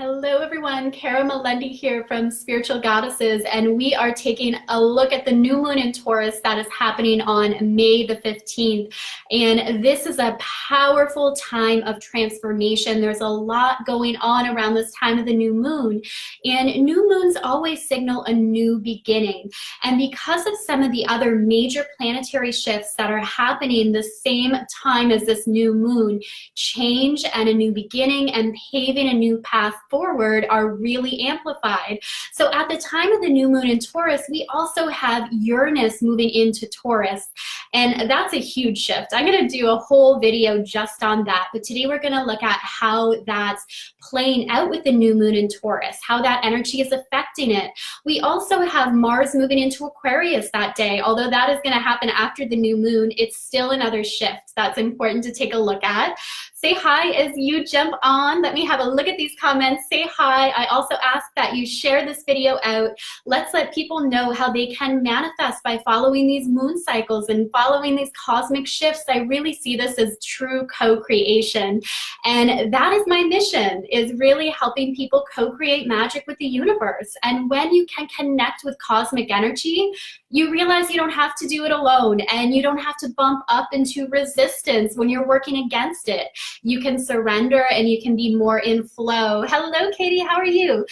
Hello everyone, Kara Melendi here from Spiritual Goddesses, and we are taking a look at the new moon in Taurus that is happening on May the 15th. And this is a powerful time of transformation. There's a lot going on around this time of the new moon, and new moons always signal a new beginning. And because of some of the other major planetary shifts that are happening the same time as this new moon, change and a new beginning and paving a new path forward are really amplified. So at the time of the new moon in Taurus, we also have Uranus moving into Taurus, and that's a huge shift. I'm going to do a whole video just on that, but today we're going to look at how that's playing out with the new moon in Taurus, how that energy is affecting it. We also have Mars moving into Aquarius that day. Although that is going to happen after the new moon, it's still another shift that's important to take a look at. Say hi as you jump on. Let me have a look at these comments. Say hi. I also ask that you share this video out. Let's let people know how they can manifest by following these moon cycles and following these cosmic shifts. I really see this as true co-creation. And that is my mission, is really helping people co-create magic with the universe. And when you can connect with cosmic energy, you realize you don't have to do it alone, and you don't have to bump up into resistance when you're working against it. You can surrender and you can be more in flow. Hello, Katie, how are you?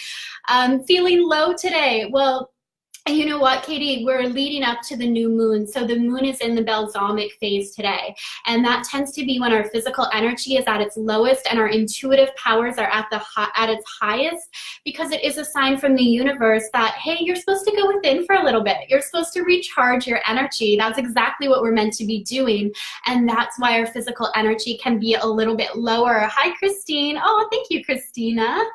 Feeling low today? Well, you know what, Katie, we're leading up to the new moon. So the moon is in the balsamic phase today. And that tends to be when our physical energy is at its lowest and our intuitive powers are at its highest, because it is a sign from the universe that, hey, you're supposed to go within for a little bit. You're supposed to recharge your energy. That's exactly what we're meant to be doing. And that's why our physical energy can be a little bit lower. Hi, Christine. Oh, thank you, Christina.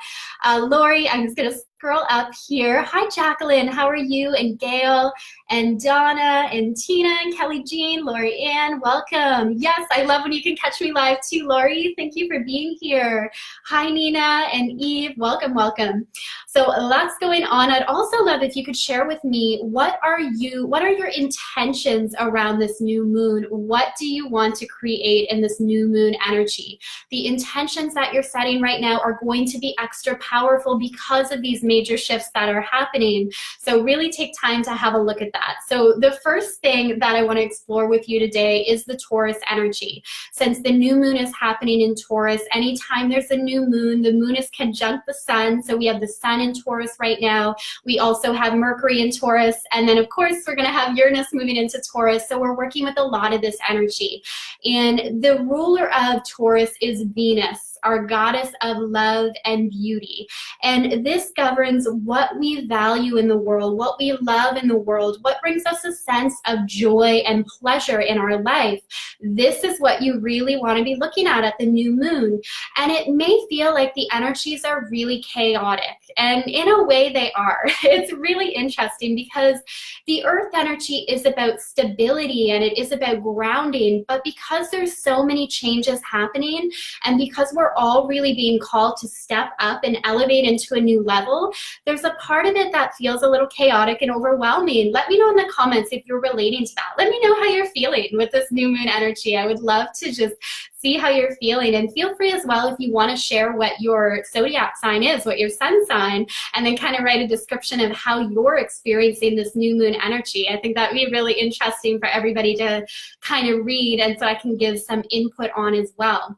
Lori, I'm just going to scroll up here. Hi, Jacqueline. How are you? And Gail and Donna and Tina and Kelly Jean, Lori Ann, welcome. Yes, I love when you can catch me live too, Lori. Thank you for being here. Hi, Nina and Eve. Welcome, welcome. So lots going on. I'd also love if you could share with me, what are your intentions around this new moon? What do you want to create in this new moon energy? The intentions that you're setting right now are going to be extra powerful because of these major shifts that are happening. So really take time to have a look at that. So the first thing that I want to explore with you today is the Taurus energy. Since the new moon is happening in Taurus, anytime there's a new moon, the moon is conjunct the sun. So we have the sun in Taurus right now. We also have Mercury in Taurus. And then of course, we're going to have Uranus moving into Taurus. So we're working with a lot of this energy. And the ruler of Taurus is Venus, our goddess of love and beauty. And this governs what we value in the world, what we love in the world, what brings us a sense of joy and pleasure in our life. This is what you really want to be looking at the new moon. And it may feel like the energies are really chaotic, and in a way they are. It's really interesting because the earth energy is about stability and it is about grounding, but because there's so many changes happening, and because we're all really being called to step up and elevate into a new level, there's a part of it that feels a little chaotic and overwhelming. Let me know in the comments if you're relating to that. Let me know how you're feeling with this new moon energy. I would love to just see how you're feeling, and feel free as well if you want to share what your zodiac sign is, what your sun sign, and then kind of write a description of how you're experiencing this new moon energy. I think that'd be really interesting for everybody to kind of read, and so I can give some input on as well.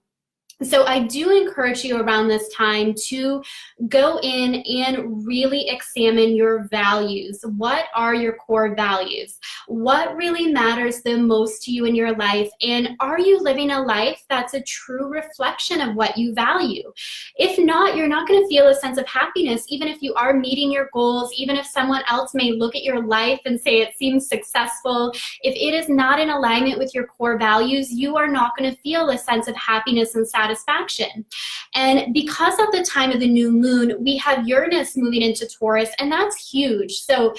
So I do encourage you around this time to go in and really examine your values. What are your core values? What really matters the most to you in your life? And are you living a life that's a true reflection of what you value? If not, you're not going to feel a sense of happiness, even if you are meeting your goals, even if someone else may look at your life and say it seems successful. If it is not in alignment with your core values, you are not going to feel a sense of happiness and satisfaction. And because at the time of the new moon, we have Uranus moving into Taurus, and that's huge. So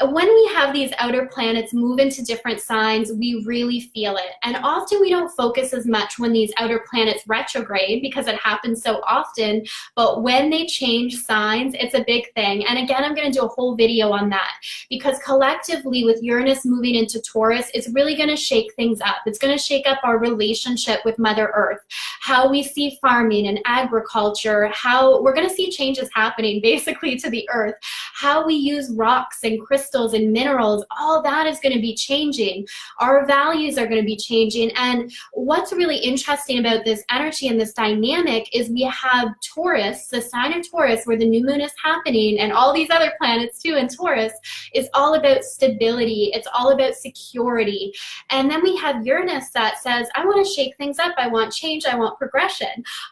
when we have these outer planets move into different signs, we really feel it. And often we don't focus as much when these outer planets retrograde because it happens so often. But when they change signs, it's a big thing. And again, I'm going to do a whole video on that because collectively with Uranus moving into Taurus, it's really going to shake things up. It's going to shake up our relationship with Mother Earth, how we see farming and agriculture, how we're going to see changes happening basically to the earth, how we use rocks and crystals and minerals, all that is going to be changing. Our values are going to be changing. And what's really interesting about this energy and this dynamic is we have Taurus, the sign of Taurus, where the new moon is happening, and all these other planets too in Taurus, is all about stability. It's all about security. And then we have Uranus that says, I want to shake things up. I want change. I want progression.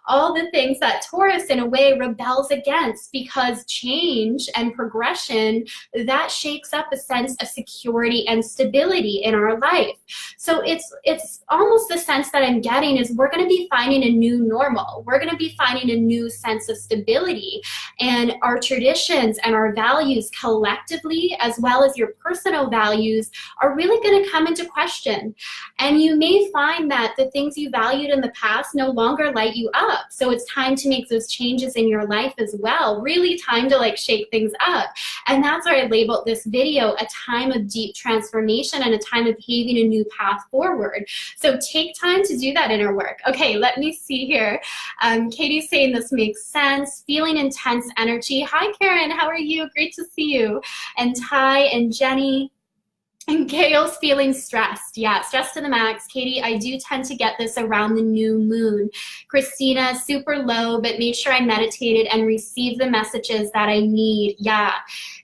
All the things that Taurus in a way rebels against, because change and progression, that shakes up a sense of security and stability in our life. So it's almost the sense that I'm getting is we're going to be finding a new normal. We're going to be finding a new sense of stability, and our traditions and our values collectively, as well as your personal values, are really going to come into question. And you may find that the things you valued in the past no longer light you up. So it's time to make those changes in your life as well. Really time to like shake things up. And that's why I labeled this video a time of deep transformation and a time of paving a new path forward. So take time to do that inner work. Okay, let me see here. Katie's saying this makes sense. Feeling intense energy. Hi, Karen. How are you? Great to see you. And Ty and Jenny. And Gail's feeling stressed. Yeah, stressed to the max. Katie, I do tend to get this around the new moon. Christina, super low, but made sure I meditated and received the messages that I need. Yeah.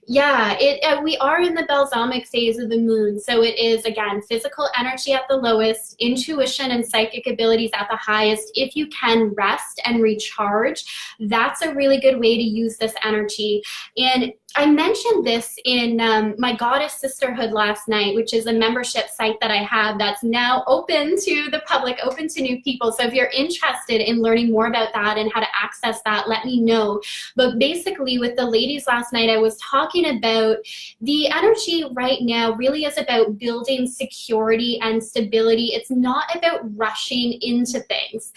Yeah, we are in the balsamic phase of the moon. So it is, again, physical energy at the lowest, intuition and psychic abilities at the highest. If you can rest and recharge, that's a really good way to use this energy. And I mentioned this in my Goddess Sisterhood last night, which is a membership site that I have that's now open to the public, open to new people. So if you're interested in learning more about that and how to access that, let me know. But basically with the ladies last night, I was talking about the energy right now really is about building security and stability. It's not about rushing into things.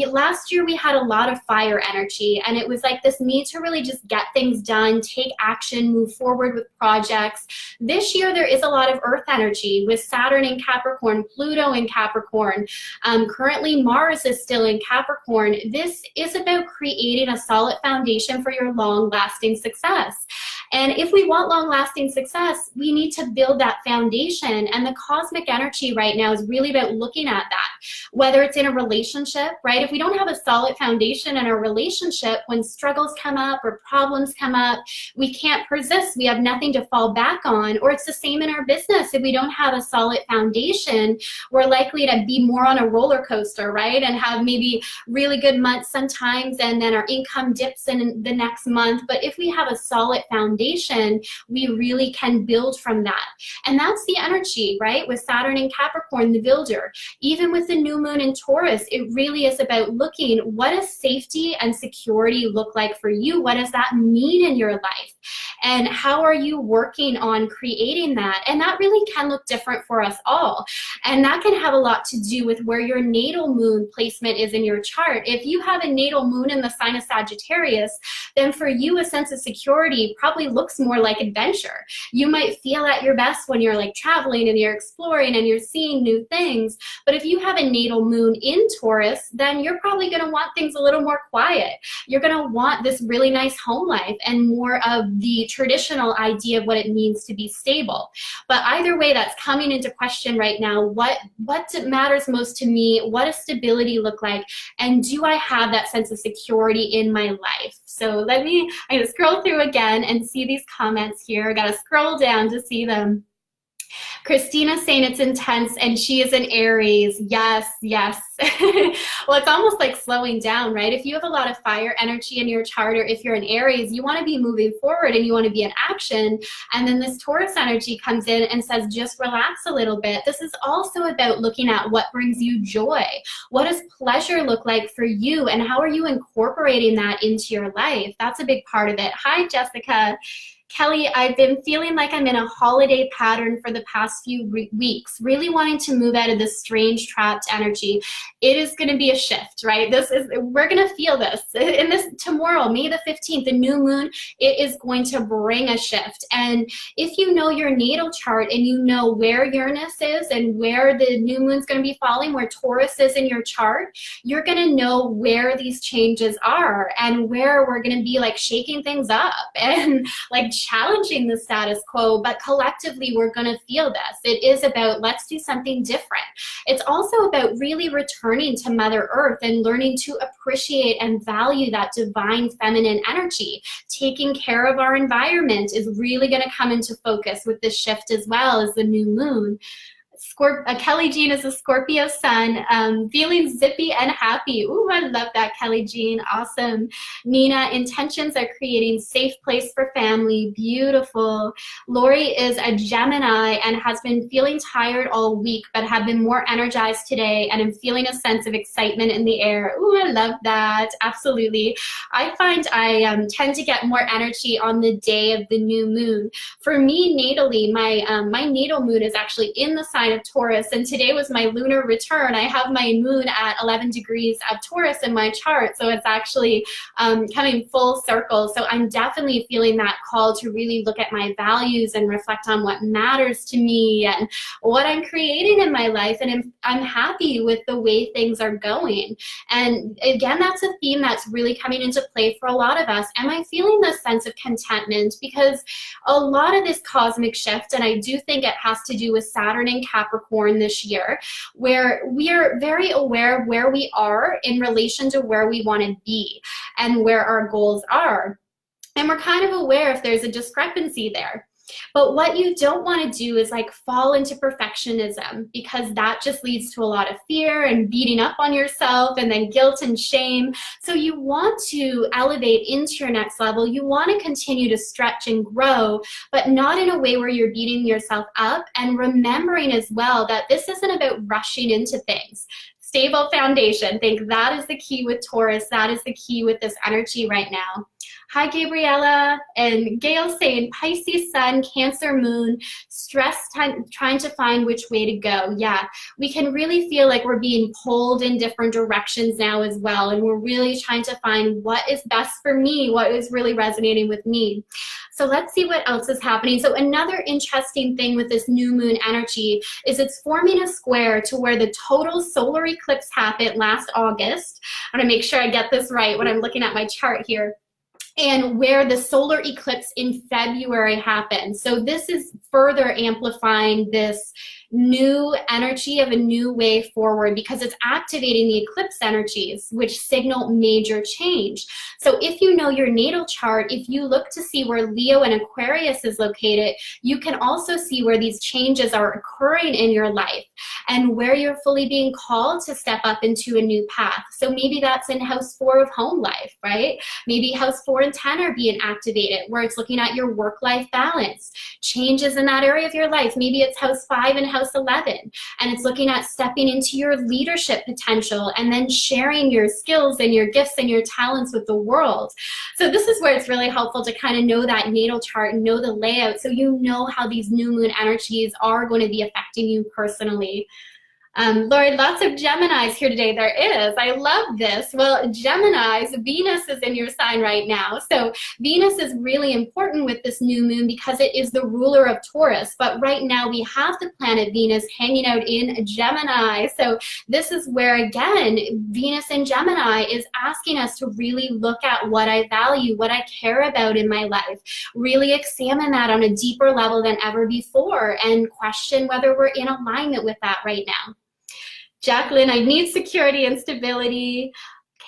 Last year we had a lot of fire energy, and it was like this need to really just get things done, take action, move forward with projects. This year there is a lot of earth energy with Saturn in Capricorn, Pluto in Capricorn. Currently Mars is still in Capricorn. This is about creating a solid foundation for your long-lasting success. And if we want long-lasting success, we need to build that foundation. And the cosmic energy right now is really about looking at that. Whether it's in a relationship, right? If we don't have a solid foundation in our relationship, when struggles come up or problems come up, we can't persist. We have nothing to fall back on. Or it's the same in our business. If we don't have a solid foundation, we're likely to be more on a roller coaster, right? And have maybe really good months sometimes, and then our income dips in the next month. But if we have a solid foundation, we really can build from that. And that's the energy, right? With Saturn in Capricorn, the builder. Even with the new moon in Taurus, it really is about looking, what does safety and security look like for you? What does that mean in your life? And how are you working on creating that? And that really can look different for us all. And that can have a lot to do with where your natal moon placement is in your chart. If you have a natal moon in the sign of Sagittarius, then for you, a sense of security probably looks more like adventure. You might feel at your best when you're like traveling and you're exploring and you're seeing new things. But if you have a natal moon in Taurus, then you're probably going to want things a little more quiet. You're going to want this really nice home life and more of the traditional idea of what it means to be stable. But either way, that's coming into question right now. What matters most to me? What does stability look like? And do I have that sense of security in my life? So I'm going to scroll through again and see these comments here. I got to scroll down to see them. Christina's saying it's intense and she is an Aries. Yes, yes. Well, it's almost like slowing down, right? If you have a lot of fire energy in your chart, or if you're an Aries, you want to be moving forward and you want to be in action. And then this Taurus energy comes in and says, just relax a little bit. This is also about looking at what brings you joy. What does pleasure look like for you? And how are you incorporating that into your life? That's a big part of it. Hi, Jessica. Kelly, I've been feeling like I'm in a holiday pattern for the past few weeks, really wanting to move out of this strange trapped energy. It is going to be a shift, right? We're going to feel this in this tomorrow, May the 15th, the new moon. It is going to bring a shift. And if you know your natal chart and you know where Uranus is and where the new moon's going to be falling, where Taurus is in your chart, you're going to know where these changes are and where we're going to be like shaking things up and like challenging the status quo, but collectively we're going to feel this. It is about, let's do something different. It's also about really returning to Mother Earth and learning to appreciate and value that divine feminine energy. Taking care of our environment is really going to come into focus with this shift, as well as the new moon. Kelly Jean is a Scorpio sun, feeling zippy and happy. Ooh, I love that, Kelly Jean. Awesome. Nina, intentions are creating safe place for family. Beautiful. Lori is a Gemini and has been feeling tired all week, but have been more energized today, and I'm feeling a sense of excitement in the air. Ooh, I love that. Absolutely. I find I tend to get more energy on the day of the new moon. For me, natally, my natal moon is actually in the sign of Taurus, and today was my lunar return. I have my moon at 11 degrees of Taurus in my chart, so it's actually coming full circle. So I'm definitely feeling that call to really look at my values and reflect on what matters to me and what I'm creating in my life, and I'm happy with the way things are going. And again, that's a theme that's really coming into play for a lot of us. Am I feeling this sense of contentment? Because a lot of this cosmic shift, and I do think it has to do with Saturn and Capricorn this year, where we are very aware of where we are in relation to where we want to be and where our goals are. And we're kind of aware if there's a discrepancy there. But what you don't want to do is like fall into perfectionism, because that just leads to a lot of fear and beating up on yourself and then guilt and shame. So you want to elevate into your next level. You want to continue to stretch and grow, but not in a way where you're beating yourself up, and remembering as well that this isn't about rushing into things. Stable foundation. I think that is the key with Taurus. That is the key with this energy right now. Hi, Gabriella. And Gail saying Pisces sun, Cancer moon, stress time, trying to find which way to go. Yeah, we can really feel like we're being pulled in different directions now as well. And we're really trying to find what is best for me, what is really resonating with me. So let's see what else is happening. So another interesting thing with this new moon energy is it's forming a square to where the total solar eclipse happened last August. I'm gonna make sure I get this right when I'm looking at my chart here. And where the solar eclipse in February happened. So this is further amplifying this new energy of a new way forward, because it's activating the eclipse energies, which signal major change. So if you know your natal chart, if you look to see where Leo and Aquarius is located, you can also see where these changes are occurring in your life and where you're fully being called to step up into a new path. So maybe that's in house 4 of home life, right? Maybe house 4 and 10 are being activated, where it's looking at your work-life balance, changes in that area of your life. Maybe it's house 5 and house 11, and it's looking at stepping into your leadership potential and then sharing your skills and your gifts and your talents with the world. So this is where it's really helpful to kind of know that natal chart and know the layout, so you know how these new moon energies are going to be affecting you personally. Lori, lots of Geminis here today. There is. I love this. Well, Geminis, Venus is in your sign right now. So Venus is really important with this new moon because it is the ruler of Taurus. But right now we have the planet Venus hanging out in Gemini. So this is where, again, Venus in Gemini is asking us to really look at what I value, what I care about in my life. Really examine that on a deeper level than ever before and question whether we're in alignment with that right now. Jacqueline, I need security and stability.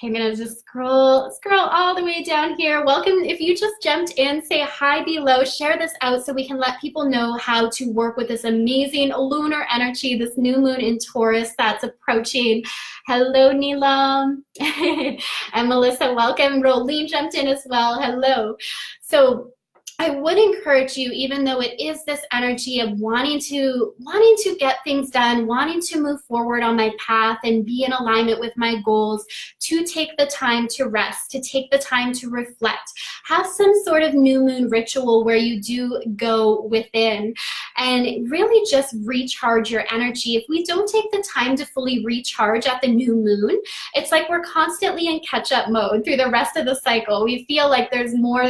Okay, I'm gonna just scroll all the way down here. Welcome, if you just jumped in, say hi below, share this out so we can let people know how to work with this amazing lunar energy, this new moon in Taurus that's approaching. Hello, Neelam. And Melissa, welcome. Rolene jumped in as well. Hello. So I would encourage you, even though it is this energy of wanting to get things done, wanting to move forward on my path and be in alignment with my goals, to take the time to rest, to take the time to reflect. Have some sort of new moon ritual where you do go within and really just recharge your energy. If we don't take the time to fully recharge at the new moon, it's like we're constantly in catch-up mode through the rest of the cycle. We feel like there's more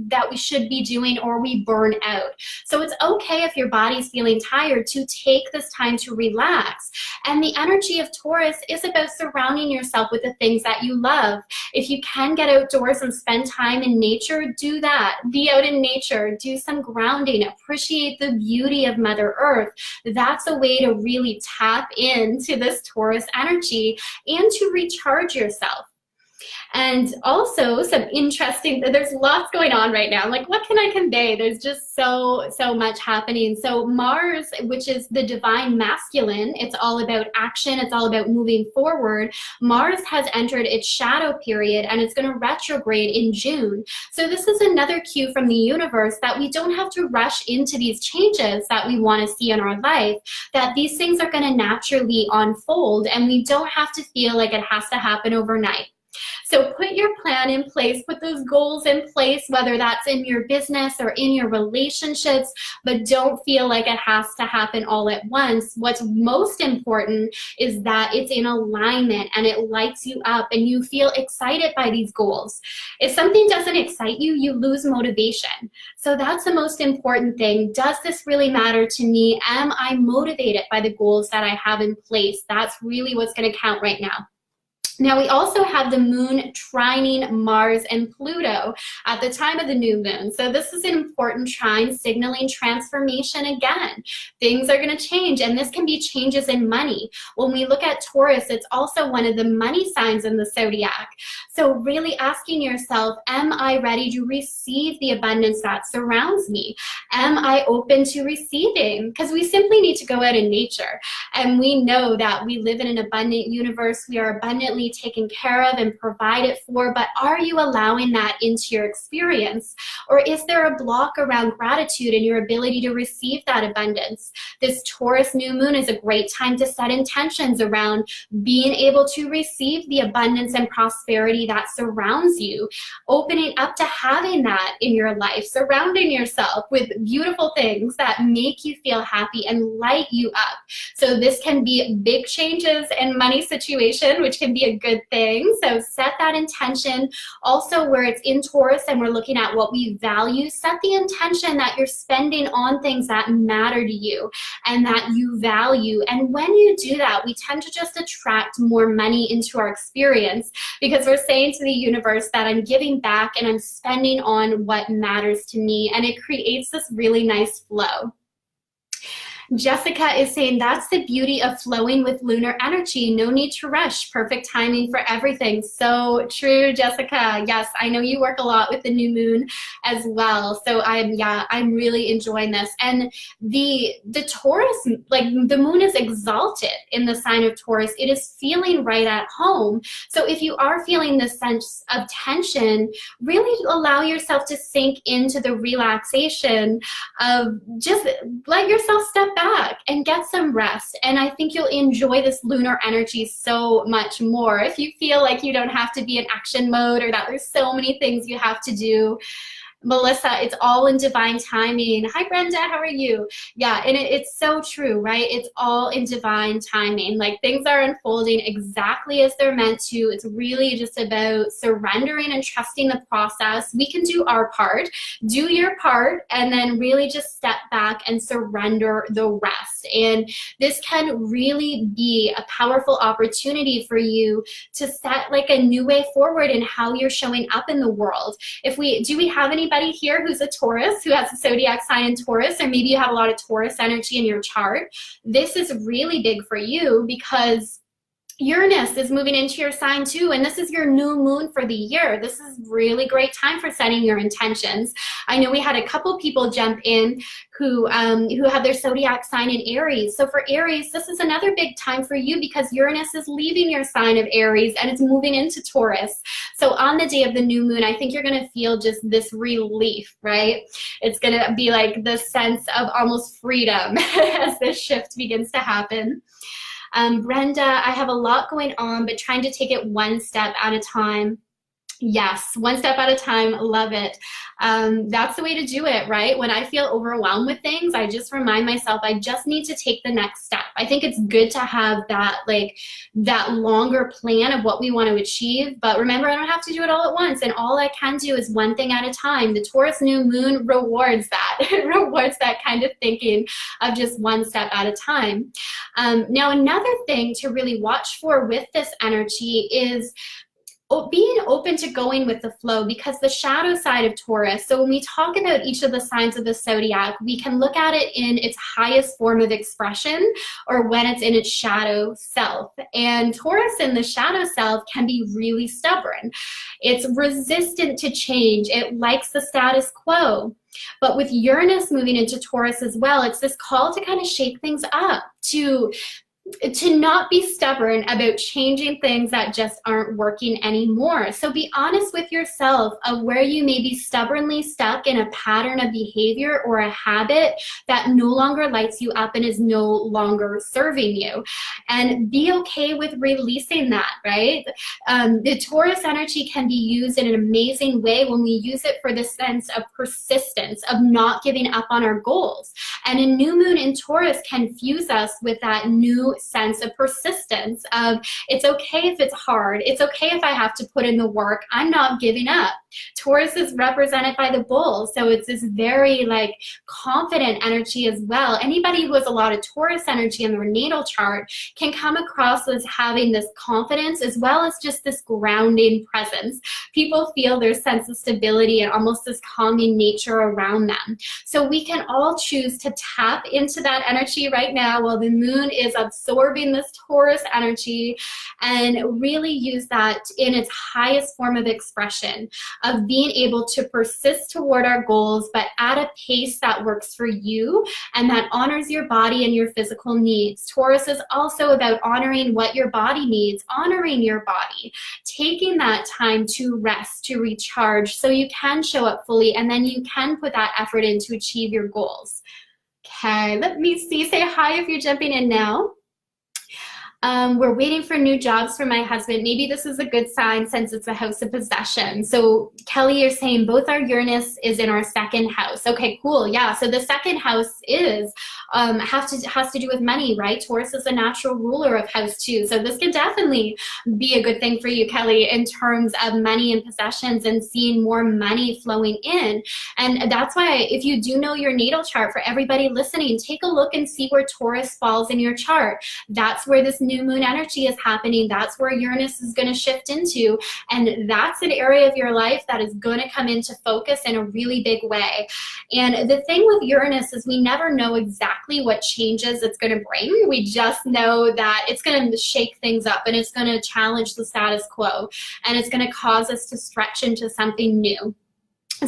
that we should be doing, or we burn out. So it's okay if your body's feeling tired to take this time to relax. And the energy of Taurus is about surrounding yourself with the things that you love. If you can get outdoors and spend time in nature, do that. Be out in nature, do some grounding, appreciate the beauty of Mother Earth. That's a way to really tap into this Taurus energy and to recharge yourself. And also some interesting, there's lots going on right now. Like, what can I convey? There's just so much happening. So Mars, which is the divine masculine, it's all about action. It's all about moving forward. Mars has entered its shadow period and it's going to retrograde in June. So this is another cue from the universe that we don't have to rush into these changes that we want to see in our life, that these things are going to naturally unfold and we don't have to feel like it has to happen overnight. So put your plan in place, put those goals in place, whether that's in your business or in your relationships, but don't feel like it has to happen all at once. What's most important is that it's in alignment and it lights you up and you feel excited by these goals. If something doesn't excite you, you lose motivation. So that's the most important thing. Does this really matter to me? Am I motivated by the goals that I have in place? That's really what's going to count right now. Now, we also have the moon trining Mars and Pluto at the time of the new moon. So this is an important trine signaling transformation again. Things are going to change, and this can be changes in money. When we look at Taurus, it's also one of the money signs in the zodiac. So really asking yourself, am I ready to receive the abundance that surrounds me? Am I open to receiving? Because we simply need to go out in nature. And we know that we live in an abundant universe. We are abundantly taken care of and provided for, but are you allowing that into your experience? Or is there a block around gratitude and your ability to receive that abundance? This Taurus new moon is a great time to set intentions around being able to receive the abundance and prosperity that surrounds you, opening up to having that in your life, surrounding yourself with beautiful things that make you feel happy and light you up. So this can be big changes in money situation, which can be a good thing. So set that intention. Also, where it's in Taurus and we're looking at what we value, set the intention that you're spending on things that matter to you and that you value. And when you do that, we tend to just attract more money into our experience because we're saying to the universe that I'm giving back and I'm spending on what matters to me. And it creates this really nice flow. Jessica is saying that's the beauty of flowing with lunar energy. No need to rush. Perfect timing for everything. So true, Jessica. Yes, I know you work a lot with the new moon as well. So I'm really enjoying this. And the Taurus, like the moon is exalted in the sign of Taurus. It is feeling right at home. So if you are feeling this sense of tension, really allow yourself to sink into the relaxation of just let yourself step back and get some rest. And I think you'll enjoy this lunar energy so much more. If you feel like you don't have to be in action mode or that there's so many things you have to do, Melissa, it's all in divine timing. Hi, Brenda, how are you? Yeah, and it's so true, right? It's all in divine timing. Like things are unfolding exactly as they're meant to. It's really just about surrendering and trusting the process. We can do our part, do your part, and then really just step back and surrender the rest. And this can really be a powerful opportunity for you to set like a new way forward in how you're showing up in the world. Do we have anybody here who's a Taurus, who has a zodiac sign in Taurus, or maybe you have a lot of Taurus energy in your chart? This is really big for you because Uranus is moving into your sign too, and this is your new moon for the year. This is really great time for setting your intentions. I know we had a couple people jump in who have their zodiac sign in Aries. So for Aries, this is another big time for you because Uranus is leaving your sign of Aries and it's moving into Taurus. So on the day of the new moon, I think you're going to feel just this relief, right? It's going to be like this sense of almost freedom as this shift begins to happen. Brenda, I have a lot going on, but trying to take it one step at a time. Yes, one step at a time. Love it. That's the way to do it, right? When I feel overwhelmed with things, I just remind myself I just need to take the next step. I think it's good to have that, like, that longer plan of what we want to achieve. But remember, I don't have to do it all at once. And all I can do is one thing at a time. The Taurus new moon rewards that. It rewards that kind of thinking of just one step at a time. Now, another thing to really watch for with this energy is being open to going with the flow, because the shadow side of Taurus, so when we talk about each of the signs of the zodiac, we can look at it in its highest form of expression or when it's in its shadow self. And Taurus in the shadow self can be really stubborn. It's resistant to change. It likes the status quo. But with Uranus moving into Taurus as well, it's this call to kind of shake things up, to not be stubborn about changing things that just aren't working anymore. So be honest with yourself of where you may be stubbornly stuck in a pattern of behavior or a habit that no longer lights you up and is no longer serving you. And be okay with releasing that, right? The Taurus energy can be used in an amazing way when we use it for the sense of persistence, of not giving up on our goals. And a new moon in Taurus can fuse us with that new sense of persistence of, it's okay if it's hard, it's okay if I have to put in the work, I'm not giving up. Taurus is represented by the bull, so it's this very like confident energy as well. Anybody who has a lot of Taurus energy in their natal chart can come across as having this confidence as well as just this grounding presence. People feel their sense of stability and almost this calming nature around them. So we can all choose to tap into that energy right now while the moon is absorbing this Taurus energy, and really use that in its highest form of expression, of being able to persist toward our goals, but at a pace that works for you and that honors your body and your physical needs. Taurus is also about honoring what your body needs, honoring your body, taking that time to rest, to recharge, so you can show up fully and then you can put that effort in to achieve your goals. Okay, let me see. Say hi if you're jumping in now. We're waiting for new jobs for my husband. Maybe this is a good sign since it's a house of possession. So Kelly, you're saying both our Uranus is in our second house. Okay, cool. Yeah, so the second house is has to do with money, right? Taurus is a natural ruler of house 2. So this could definitely be a good thing for you, Kelly, in terms of money and possessions and seeing more money flowing in. And that's why if you do know your natal chart, for everybody listening, take a look and see where Taurus falls in your chart. That's where this new moon energy is happening. That's where Uranus is going to shift into. And that's an area of your life that is going to come into focus in a really big way. And the thing with Uranus is we never know exactly what changes it's going to bring. We just know that it's going to shake things up and it's going to challenge the status quo and it's going to cause us to stretch into something new.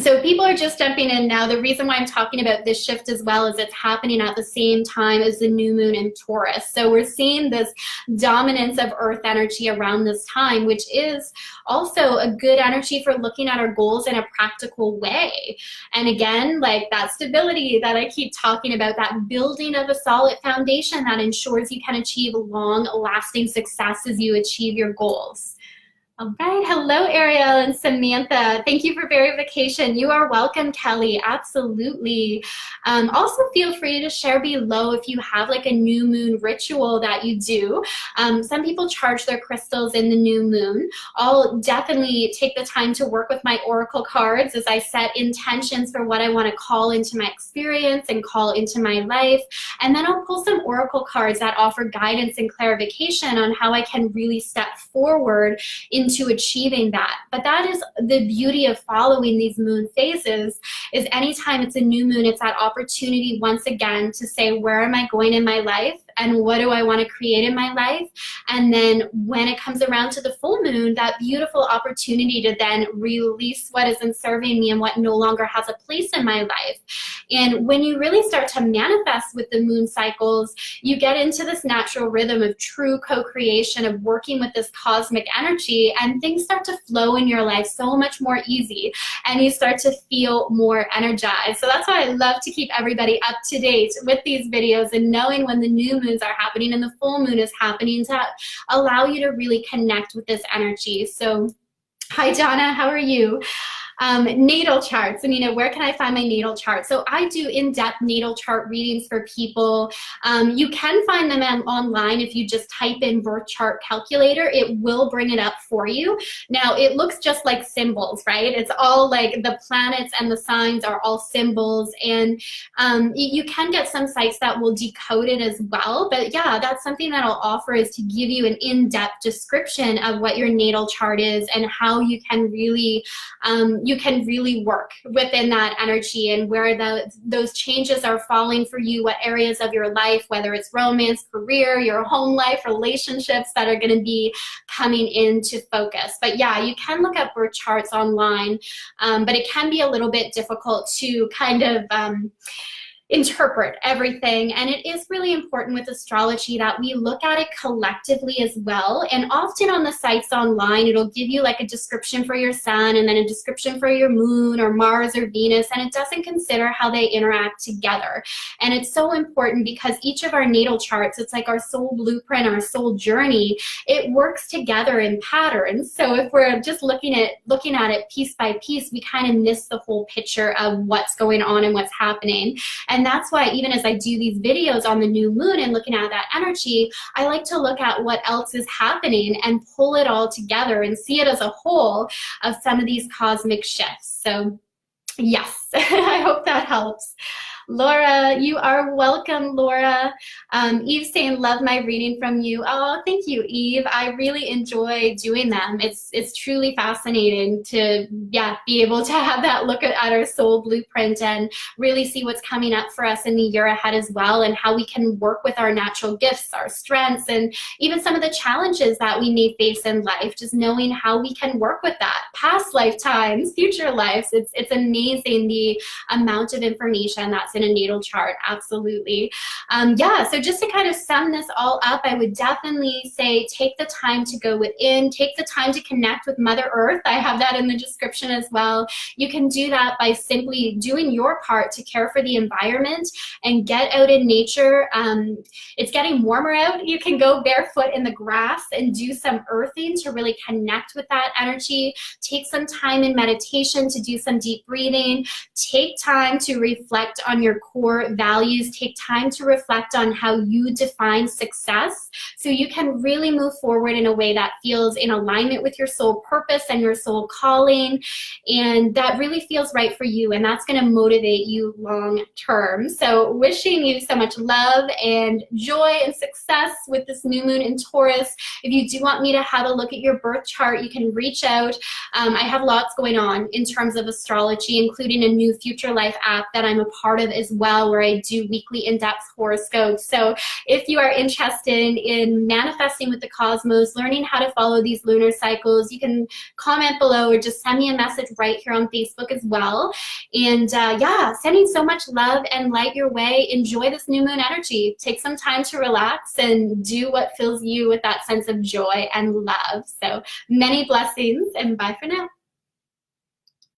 So people are just jumping in now. The reason why I'm talking about this shift as well is it's happening at the same time as the new moon in Taurus. So we're seeing this dominance of earth energy around this time, which is also a good energy for looking at our goals in a practical way. And again, like that stability that I keep talking about, that building of a solid foundation that ensures you can achieve long-lasting success as you achieve your goals. All right, hello Ariel and Samantha. Thank you for verification. You are welcome, Kelly, absolutely. Also feel free to share below if you have like a new moon ritual that you do. Some people charge their crystals in the new moon. I'll definitely take the time to work with my oracle cards as I set intentions for what I want to call into my experience and call into my life. And then I'll pull some oracle cards that offer guidance and clarification on how I can really step forward into achieving that. But that is the beauty of following these moon phases, is anytime it's a new moon, it's that opportunity once again to say, where am I going in my life? and what do I want to create in my life. And then when it comes around to the full moon, that beautiful opportunity to then release what isn't serving me and what no longer has a place in my life. And when you really start to manifest with the moon cycles, you get into this natural rhythm of true co-creation, of working with this cosmic energy, and things start to flow in your life so much more easy, and you start to feel more energized. So that's why I love to keep everybody up to date with these videos and knowing when the new moons are happening and the full moon is happening, to allow you to really connect with this energy. So hi Donna, how are you? Natal charts. And, you know, where can I find my natal chart? So I do in-depth natal chart readings for people. You can find them online. If you just type in birth chart calculator, it will bring it up for you. Now, it looks just like symbols, right? It's all like the planets and the signs are all symbols. And you can get some sites that will decode it as well. But yeah, that's something that I'll offer, is to give you an in-depth description of what your natal chart is and how you can really work within that energy, and where those changes are falling for you, what areas of your life, whether it's romance, career, your home life, relationships, that are going to be coming into focus. But yeah, you can look up birth charts online, but it can be a little bit difficult to kind of interpret everything. And it is really important with astrology that we look at it collectively as well. And often on the sites online, it'll give you like a description for your sun and then a description for your moon or Mars or Venus, and it doesn't consider how they interact together. And it's so important because each of our natal charts, it's like our soul blueprint, our soul journey, it works together in patterns. So if we're just looking at it piece by piece, we kind of miss the whole picture of what's going on and what's happening. And that's why even as I do these videos on the new moon and looking at that energy, I like to look at what else is happening and pull it all together and see it as a whole of some of these cosmic shifts. So yes, I hope that helps. Laura, you are welcome, Laura. Eve saying, love my reading from you. Oh, thank you, Eve. I really enjoy doing them. It's truly fascinating to, yeah, be able to have that look at our soul blueprint and really see what's coming up for us in the year ahead as well, and how we can work with our natural gifts, our strengths, and even some of the challenges that we may face in life, just knowing how we can work with that. Past lifetimes, future lives. It's amazing the amount of information that's in a natal chart. Absolutely. Yeah, so just to kind of sum this all up, I would definitely say take the time to go within, take the time to connect with Mother Earth. I have that in the description as well. You can do that by simply doing your part to care for the environment and get out in nature. It's getting warmer out. You can go barefoot in the grass and do some earthing to really connect with that energy. Take some time in meditation to do some deep breathing. Take time to reflect on your core values. Take time to reflect on how you define success, so you can really move forward in a way that feels in alignment with your soul purpose and your soul calling, and that really feels right for you, and that's going to motivate you long term. So wishing you so much love and joy and success with this new moon in Taurus. If you do want me to have a look at your birth chart, you can reach out. I have lots going on in terms of astrology, including a new Future Life app that I'm a part of as well, where I do weekly in-depth horoscopes. So if you are interested in manifesting with the cosmos, learning how to follow these lunar cycles, you can comment below or just send me a message right here on Facebook as well. And yeah, sending so much love and light your way. Enjoy this new moon energy. Take some time to relax and do what fills you with that sense of joy and love. So many blessings, and bye for now.